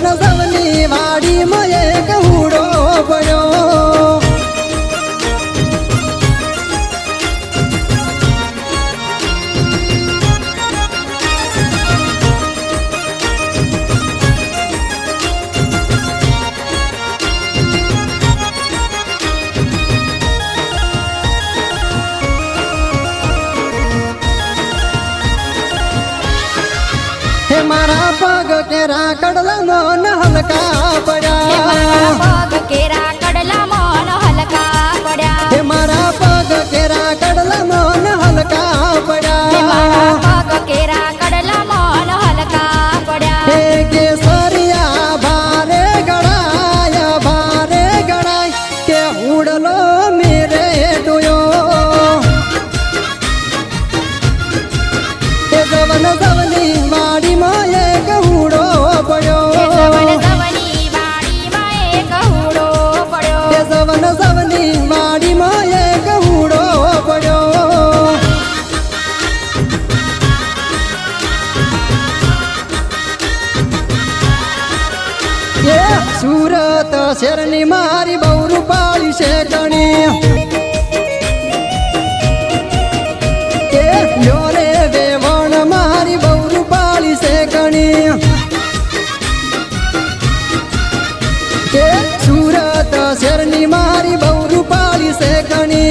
જવન જવની વાડીમાં એક હુડો પડ્યો मारा पग केरा कडला मन हलका पड़ा पग केरा कडला मन हलका पड़ा हे मारा पग केरा कडला मन हलका पड़ा पग केरा कडला मन हलका पड़ा हे केसरिया भारे गड़ाय के उड़लो मेरे डोयो हे जवन जवनी वाड़ी में एक हुड़ो पड़ो जवन जवनी वाड़ी में एक हुड़ो पड़ो हे जवन जवनी वाड़ी में एक हुड़ो पड़ो ये सूरत शरणी मारी बहु पाली से गणी योरे वेवण मारी बहु पाली से गणी सूरत शरणी मारी बहु पाली से गणी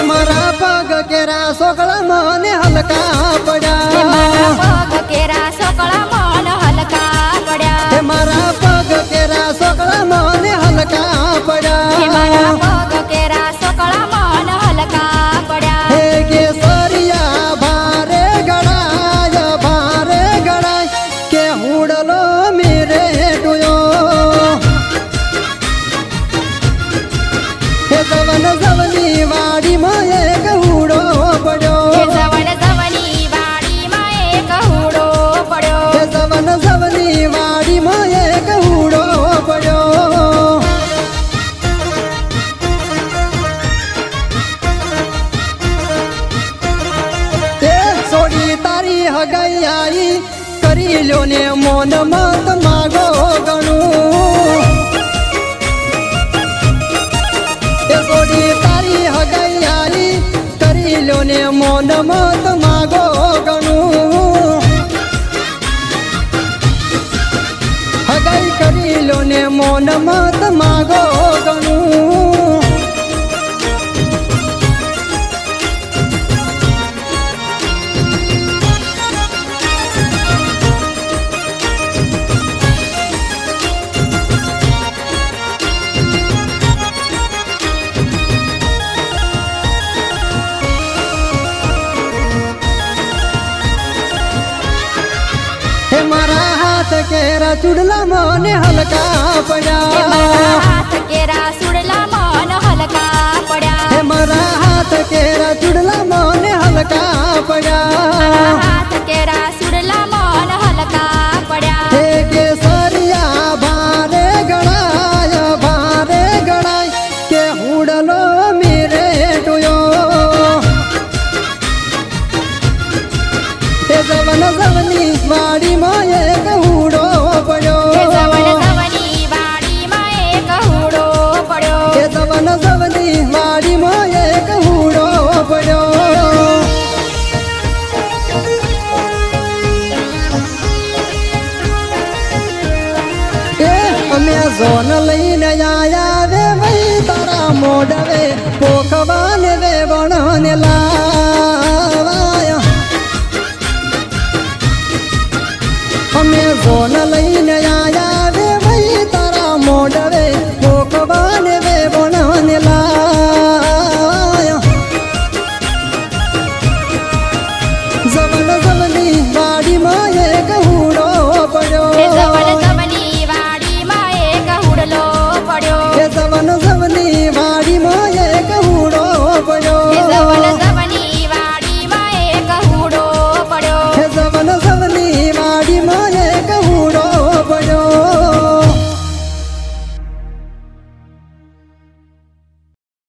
मारा पग केरा सोकला मन हलका पड़ा पग केरा सोकला मन हलका पड़ा मारा पग केरा सोकला मन हलका पड़ा पग केरा सोकला मन हलका पड़ा हे केसरिया भारे गड़ाय के हुड़लो मेरे डोयो हे जवन जवनी वाड़ी में एक हुड़ो पड़ो जवन जवनी वाड़ी में एक हुड़ो पड़ो हे जवन जवनी वाड़ी में एक हुड़ो पड़ो सोड़ी तारी हगाई आई करी लो ने मोन मत मागो गणू सोड़ी तारी हगाई आई करी लो ने मोन मत मागो गणू हगाई करी लो ने मोन मत मागो गणू हे मारा हाथ केरा चुड़ला मन हलका पड़ा हाथ केरा सुड़ला मन हलका पड़ा हे मारा हाथ के